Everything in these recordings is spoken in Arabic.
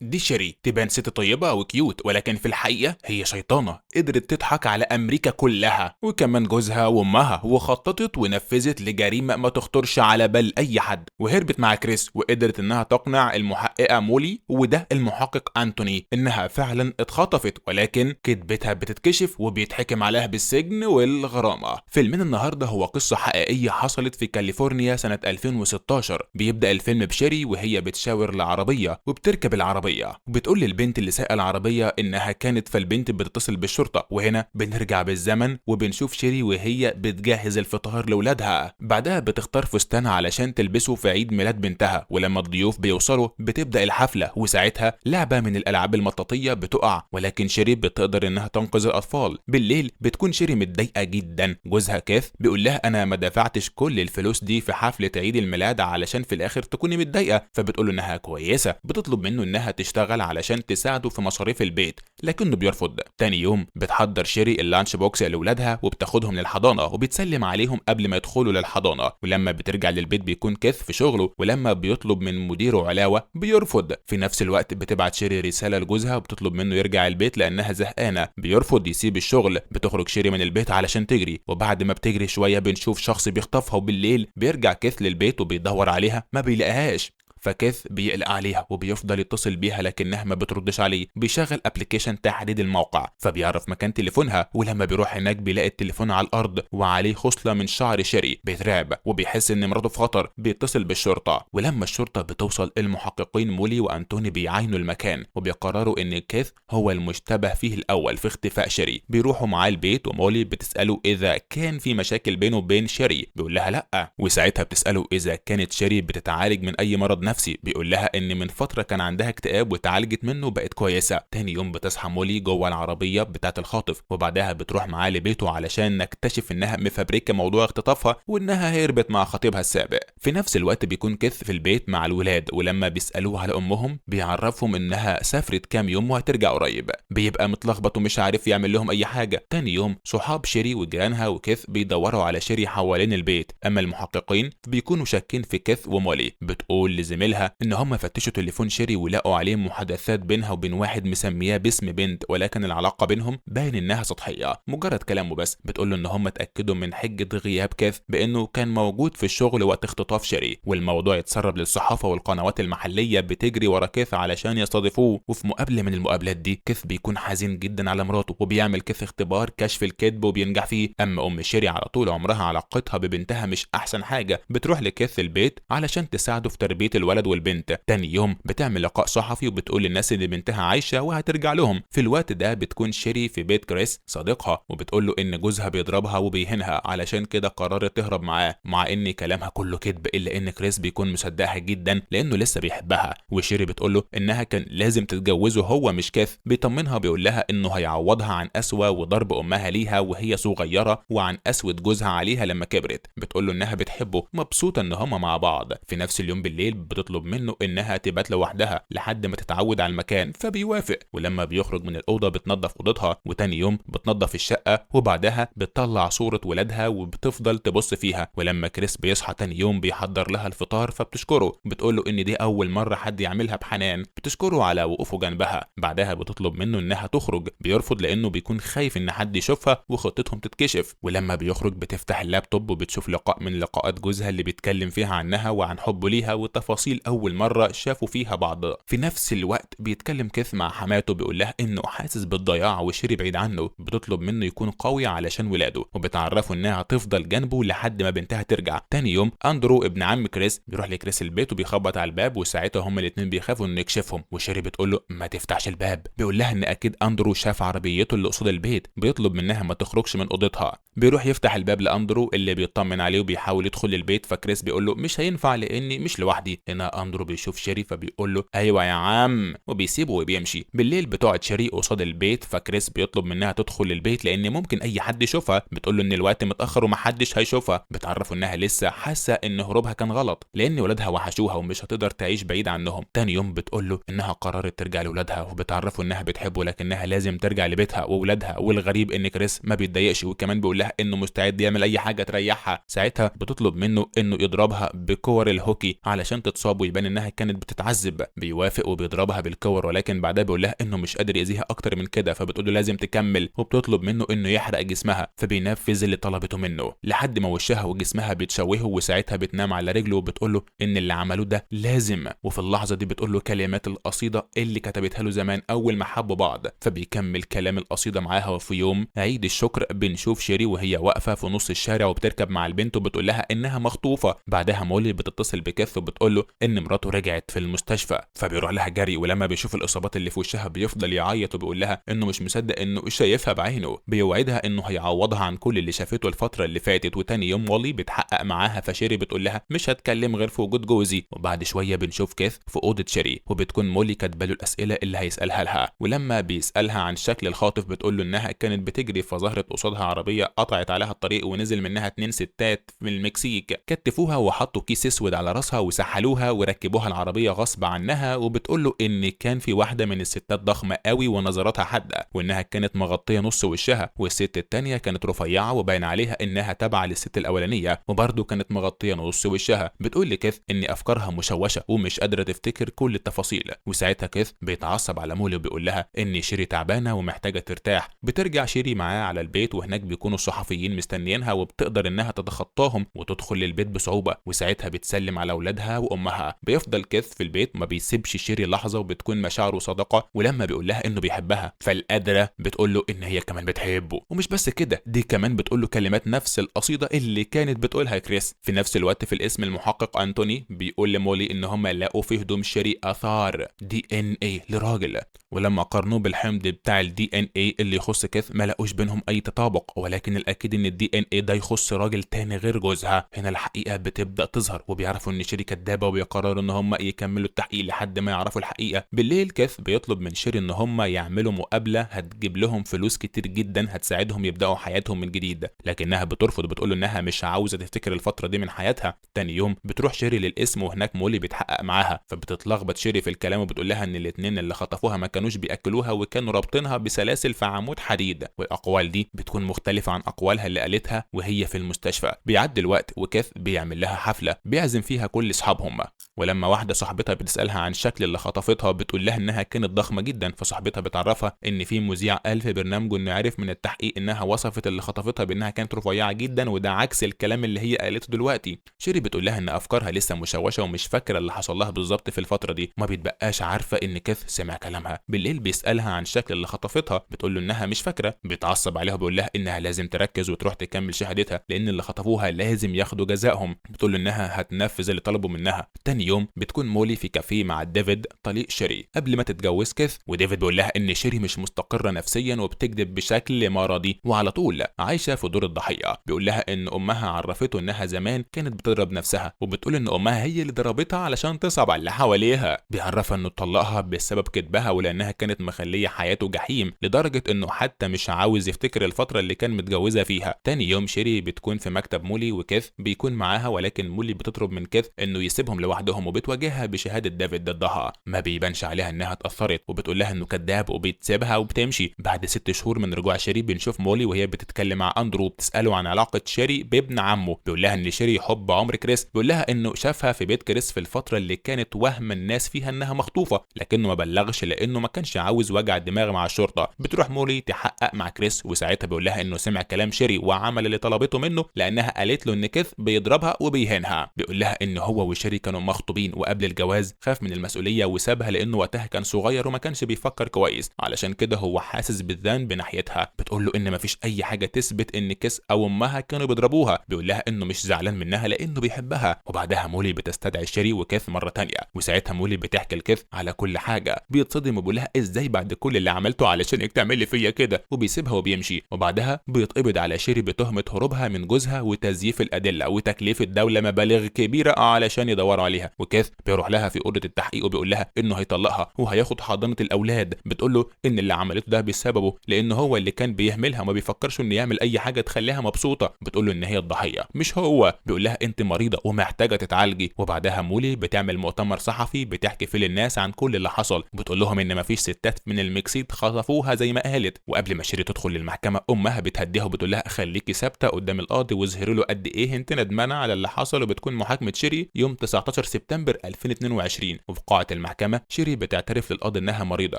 دي شيري تبان ست طيبة وكيوت، ولكن في الحقيقة هي شيطانة قدرت تضحك على أمريكا كلها وكمان جوزها وأمها، وخططت ونفذت لجريمة ما تخطرش على بال أي حد، وهربت مع كريس وقدرت إنها تقنع المحققة مولي وده المحقق أنتوني إنها فعلا اتخطفت، ولكن كذبتها بتتكشف وبيتحكم عليها بالسجن والغرامة. فيلمنا النهاردة هو قصة حقيقية حصلت في كاليفورنيا سنة 2016. بيبدأ الفيلم بشيري وهي بتشاور العربية وبتركب العربية وبتقول للبنت اللي سايقه العربيه انها كانت، فالبنت بتتصل بالشرطه. وهنا بنرجع بالزمن وبنشوف شيري وهي بتجهز الفطار لاولادها. بعدها بتختار فستان علشان تلبسه في عيد ميلاد بنتها، ولما الضيوف بيوصلوا بتبدا الحفله، وساعتها لعبه من الالعاب المطاطيه بتقع، ولكن شيري بتقدر انها تنقذ الاطفال. بالليل بتكون شيري متضايقه جدا. جوزها كيث بيقول لها انا ما دفعتش كل الفلوس دي في حفله عيد الميلاد علشان في الاخر تكوني متضايقه، فبتقول له انها كويسه. بتطلب منه انها تشتغل علشان تساعده في مصاريف البيت، لكنه بيرفض. تاني يوم بتحضر شيري اللانش بوكس لاولادها وبتاخدهم للحضانه وبتسلم عليهم قبل ما يدخلوا للحضانه، ولما بترجع للبيت بيكون كيث في شغله، ولما بيطلب من مديره علاوه بيرفض. في نفس الوقت بتبعت شيري رساله لجوزها وبتطلب منه يرجع البيت لانها زهقانه، بيرفض يسيب الشغل. بتخرج شيري من البيت علشان تجري، وبعد ما بتجري شويه بنشوف شخص بيخطفها، وبالليل بيرجع كيث للبيت وبيدور عليها ما بيلاقيهاش. فكيث بيقلق عليها وبيفضل يتصل بيها لكنها ما بتردش عليه. بيشغل ابلكيشن تحديد الموقع فبيعرف مكان تليفونها، ولما بيروح هناك بيلاقي التليفون على الارض وعليه خصله من شعر شيري. بيترعب وبيحس ان مراته في خطر. بيتصل بالشرطه، ولما الشرطه بتوصل المحققين مولي وانتوني بيعاينوا المكان وبيقرروا ان كيث هو المشتبه فيه الاول في اختفاء شيري. بيروحوا معاه البيت ومولي بتساله اذا كان في مشاكل بينه وبين شيري، بيقول لها لا. وساعتها بتساله اذا كانت شيري بتتعالج من اي مرض نفسي، بيقول لها ان من فتره كان عندها اكتئاب واتعالجت منه بقت كويسه. تاني يوم بتصحى مولي جوه العربيه بتاعه الخاطف، وبعدها بتروح معاه لبيته علشان نكتشف انها مفبركه موضوع اختطافها وانها هربت مع خطيبها السابق. في نفس الوقت بيكون كيث في البيت مع الولاد، ولما بيسالوه على امهم بيعرفهم انها سافرت كام يوم وهترجع قريب. بيبقى متلخبط ومش عارف يعمل لهم اي حاجه. تاني يوم صحاب شيري وجيرانها وكيث بيدوروا على شيري حوالين البيت، اما المحققين بيكونوا شاكين في كيث ومولي. بتقول لزميلها ان هم فتشوا تليفون شيري ولقوا عليه محادثات بينها وبين واحد مسمياه باسم بنت، ولكن العلاقه بينهم باين انها سطحيه مجرد كلامه بس. بتقول له ان هم اتاكدوا من حجه غياب كيث بانه كان موجود في الشغل وقت اختطاف شيري، والموضوع اتسرب للصحافه والقنوات المحليه بتجري ورا كيث علشان يستضيفوه. وفي مقابله من المقابلات دي كيث بيكون حزين جدا على مراته، وبيعمل كيث اختبار كشف الكذب وبينجح فيه. اما ام شيري على طول عمرها علاقتها ببنتها مش احسن حاجه، بتروح لكيث البيت علشان تساعده في تربيه الولد والبنت. تاني يوم بتعمل لقاء صحفي وبتقول للناس ان بنتها عايشه وهترجع لهم. في الوقت ده بتكون شيري في بيت كريس صديقها، وبتقول له ان جوزها بيضربها وبيهينها، علشان كده قررت تهرب معاه، مع ان كلامها كله كذب، الا ان كريس بيكون مصدقها جدا لانه لسه بيحبها. وشيري بتقول له انها كان لازم تتجوزه هو مش كيث. بيطمنها بيقول لها انه هيعوضها عن قسوه وضرب امها ليها وهي صغيره، وعن قسوه جوزها عليها لما كبرت. بتقول له انها بتحبه، مبسوطه ان هما مع بعض. في نفس اليوم بالليل بتطلب منه انها تبات لوحدها لحد ما تتعود على المكان، فبيوافق. ولما بيخرج من الاوضه بتنظف اوضتها، وتاني يوم بتنظف الشقه، وبعدها بتطلع صوره ولادها وبتفضل تبص فيها. ولما كريس بيصحى تاني يوم بيحضر لها الفطار فبتشكره. بتقول له ان دي اول مره حد يعملها بحنان، بتشكره على وقوفه جنبها. بعدها بتطلب منه انها تخرج، بيرفض لانه بيكون خايف ان حد يشوفها وخطتهم تتكشف. ولما بيخرج بتفتح اللابتوب وبتشوف لقاء من لقاءات جوزها اللي بيتكلم فيها عنها وعن حبه ليها وتفاصيل اول مره شافوا فيها بعض. في نفس الوقت بيتكلم كيث مع حماته، بيقول لها انه حاسس بالضياع وشيري بعيد عنه. بتطلب منه يكون قوي علشان ولاده، وبتعرفه انها هتفضل جنبه لحد ما بنتها ترجع. تاني يوم اندرو ابن عم كريس بيروح لكريس البيت وبيخبط على الباب، وساعتها هما الاتنين بيخافوا انه يكشفهم. وشيري بتقول له ما تفتحش الباب. بيقول لها ان اكيد اندرو شاف عربيته اللي قصاد البيت. بيطلب منها ما تخرجش من اوضتها. بيروح يفتح الباب لاندرو اللي بيطمن عليه وبيحاول يدخل البيت، فكريس بيقول له مش هينفع لاني مش لوحدي. هنا اندرو بيشوف شيري فبيقول له ايوه يا عم، وبيسيبه وبيمشي. بالليل بتقعد شيري قصاد البيت، فكريس بيطلب منها تدخل البيت لان ممكن اي حد يشوفها. بتقول له ان الوقت متاخر ومحدش هيشوفها. بتعرفه انها لسه حاسه ان هروبها كان غلط لان ولادها وحشوها ومش هتقدر تعيش بعيد عنهم. تاني يوم بتقول له انها قررت ترجع لولادها، وبتعرفه انها بتحبه لكنها لازم ترجع لبيتها وولادها. والغريب ان كريس ما بيتضايقش، وكمان بيقول لها انه مستعد يعمل اي حاجه تريحها. ساعتها بتطلب منه انه يضربها بكور الهوكي علشان تتصالح الاعصاب ويبان انها كانت بتتعذب. بيوافق وبيضربها بالكور، ولكن بعدها بيقول لها انه مش قادر يأذيها اكتر من كده، فبتقول له لازم تكمل، وبتطلب منه انه يحرق جسمها، فبينفذ اللي طلبته منه لحد ما وشها وجسمها بيتشوهوا. وساعتها بتنام على رجله وبتقول له ان اللي عملوه ده لازم. وفي اللحظه دي بتقول له كلمات القصيده اللي كتبتها له زمان اول ما حبوا بعض، فبيكمل كلام القصيده معاها. وفي يوم عيد الشكر بنشوف شيري وهي واقفه في نص الشارع وبتركب مع البنت وبتقول لها انها مخطوفه. بعدها مولي بتتصل بكيث وبتقول له ان مراته رجعت في المستشفى، فبيروح لها جري. ولما بيشوف الاصابات اللي في وشها بيفضل يعيط وبيقول لها انه مش مصدق انه شايفها بعينه. بيوعدها انه هيعوضها عن كل اللي شافته الفتره اللي فاتت. وتاني يوم مولي بتحقق معاها، فشيري بتقول لها مش هتكلم غير في وجود جوزي. وبعد شويه بنشوف كيث في اوضه شيري وبتكون مولي كاتبه له الاسئله اللي هيسالها لها. ولما بيسالها عن شكل الخاطف بتقول له انها كانت بتجري فظهرت قصادها عربيه قطعت عليها الطريق ونزل منها 2 ستات من المكسيك، كتفوها وحطوا كيس اسود على راسها وسحلوها وركبوها العربيه غصب عنها. وبتقول له ان كان في واحده من الستات ضخمه قوي ونظراتها حاده، وانها كانت مغطيه نص وشها، والست التانيه كانت رفيعه وباين عليها انها تابعه للست الاولانيه وبرده كانت مغطيه نص وشها. بتقول لكيث ان افكارها مشوشه ومش قادره تفتكر كل التفاصيل. وساعتها كيث بيتعصب على مولي وبيقول لها ان شيري تعبانه ومحتاجه ترتاح. بترجع شيري معاه على البيت وهناك بيكونوا الصحفيين مستنيينها، وبتقدر انها تتخطاهم وتدخل للبيت بصعوبه. وساعتها بتسلم على اولادها وامها. بيفضل كيث في البيت ما بيسيبش شيري لحظه، وبتكون مشاعره صادقه. ولما بيقول لها انه بيحبها فالقادره بتقول له ان هي كمان بتحبه. ومش بس كده، دي كمان بتقول له كلمات نفس القصيده اللي كانت بتقولها كريس. في نفس الوقت في الاسم المحقق انتوني بيقول لمولي ان هم لقوا في هدوم شيري اثار DNA لراجل، ولما قارنوه بالحمض بتاع DNA اللي يخص كيث ما لقوش بينهم اي تطابق. ولكن الاكيد ان DNA ده يخص راجل تاني غير جوزها. هنا الحقيقه بتبدا تظهر وبيعرفوا ان شيري كدابه، وبيقرروا ان هم يكملوا التحقيق لحد ما يعرفوا الحقيقه. بالليل كيث بيطلب من شيري ان هم يعملوا مقابله هتجيب لهم فلوس كتير جدا هتساعدهم يبداوا حياتهم من جديد، لكنها بترفض. بتقول انها مش عاوزه تفتكر الفتره دي من حياتها. تاني يوم بتروح شيري للقسم وهناك مولي بيتحقق معاها، فبتتلخبط شيري في الكلام وبتقول لها ان الاثنين اللي خطفوها ما كانوش بياكلوها وكانوا رابطينها بسلاسل في عمود حديد. والاقوال دي بتكون مختلفه عن اقوالها اللي قالتها وهي في المستشفى. بيعدي الوقت وكيث بيعمل لها حفله بيعزم فيها كل اصحابهم. ولما واحده صاحبتها بتسالها عن شكل اللي خطفتها بتقول لها انها كانت ضخمه جدا، فصاحبتها بتعرفها ان في مذيع قال في برنامجه انه عرف من التحقيق انها وصفت اللي خطفتها بانها كانت رفيعه جدا، وده عكس الكلام اللي هي قالته دلوقتي. شيري بتقول لها ان افكارها لسه مشوشه ومش فاكره اللي حصل لها بالظبط في الفتره دي، ما بيتبقاش عارفه ان كيث سمع كلامها. بالليل بيسالها عن شكل اللي خطفتها بتقول له انها مش فاكره. بيتعصب عليها وبيقول لها انها لازم تركز وتروح تكمل شهادتها لان اللي خطفوها لازم ياخدوا جزائهم. بتقول له انها هتنفذ اللي طلبوا منها. تاني يوم بتكون مولي في كافيه مع ديفيد طليق شيري قبل ما تتجوز كيث، وديفيد بيقول لها ان شيري مش مستقره نفسيا وبتكذب بشكل مرضي وعلى طول عايشه في دور الضحيه. بيقول لها ان امها عرفته انها زمان كانت بتضرب نفسها، وبتقول ان امها هي اللي ضربتها علشان تصعب على اللي حواليها. بيعرفها انه طلقها بسبب كذبها ولانها كانت مخليه حياته جحيم لدرجه انه حتى مش عاوز يفتكر الفتره اللي كان متجوزها فيها. تاني يوم شيري بتكون في مكتب مولي وكيث بيكون معاها، ولكن مولي بتطلب من كيث انه يسيبهم لوحدهم وبتواجهها بشهاده ديفيد ضدها. ما بيبانش عليها انها اتاثرت وبتقول لها انه كذاب وبتسيبها وبتمشي. بعد 6 شهور من رجوع شيري بنشوف مولي وهي بتتكلم مع اندرو بتساله عن علاقه شيري بابن عمه. بيقول لها ان شيري حب عمر كريس. بيقول لها انه شافها في بيت كريس في الفتره اللي كانت وهم الناس فيها انها مخطوفه، لكنه ما بلغش لانه ما كانش عاوز وجع دماغ مع الشرطه. بتروح مولي تحقق مع كريس وساعتها بيقول لها انه سمع كلام شيري وعمل اللي طلبته منه لانها قالت له ان كيث بيضربها وبيهينها. بيقول لها ان هو وشيري كانوا مخطوبين وقبل الجواز خاف من المسؤوليه وسابها لانه وقتها كان صغير وما كانش بيفكر كويس، علشان كده هو حاسس بالذنب ناحيتها. بتقول له ان مفيش اي حاجه تثبت ان كيث او امها كانوا بيضربوها. بيقول لها انه مش زعلان منها لانه بيحبها. وبعدها مولي بتستدعي شيري وكيث مره تانية، وساعتها مولي بتحكي لكيث على كل حاجه. بيتصدم وبيقول لها ازاي بعد كل اللي عملته علشانك تعملي فيا كده، وبيسيبها وبيمشي. وبعدها بيتقبض على شيري بتهمه هروبها من جوزها وتزييف الادله وتكليف الدوله مبالغ كبيره علشان يدوروا عليها. وكيث بيروح لها في اوضه التحقيق وبيقول لها انه هيطلقها وهياخد حضانه الاولاد. بتقول له ان اللي عملته ده بسببه لانه هو اللي كان بيهملها وما بيفكرش انه يعمل اي حاجه تخليها مبسوطه. بتقول له ان هي الضحيه مش هو. بيقول لها انت مريضه ومحتاجه تتعالجي. وبعدها مولي بتعمل مؤتمر صحفي بتحكي فيه للناس عن كل اللي حصل، وبتقول لهم ان مفيش ستات من المكسيك خطفوها زي ما قالت. وقبل ما شيري تدخل للمحكمه امها بتهديها وبتقول لها خليكي ثابته قدام القاضي واظهري له قد ايه انت ندمانه على اللي حصل. وبتكون محاكمه شيري يوم 19 15 سبتمبر 2022. وفي قاعة المحكمة شيري بتعترف للقاضي انها مريضة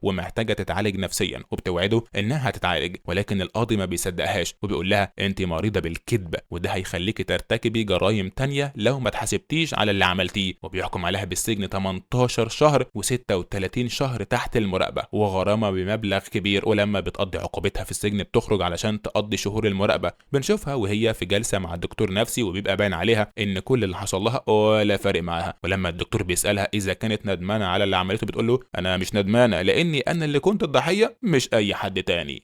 ومحتاجة تتعالج نفسيا، وبتوعده انها هتتعالج، ولكن القاضي ما بيصدقهاش وبيقول لها انت مريضة بالكذب، وده هيخليكي ترتكبي جرائم تانية لو ما اتحاسبتيش على اللي عملتيه، وبيحكم عليها بالسجن 18 شهر و36 شهر تحت المراقبة وغرامة بمبلغ كبير. ولما بتقضي عقوبتها في السجن بتخرج علشان تقضي شهور المراقبة، بنشوفها وهي في جلسة مع الدكتور نفسي وبيبقى باين عليها ان كل اللي حصل لها ولا فارق معاها. ولما الدكتور بيسألها اذا كانت ندمانة على اللي عملته بتقول له انا مش ندمانة، لاني انا اللي كنت الضحية مش اي حد تاني.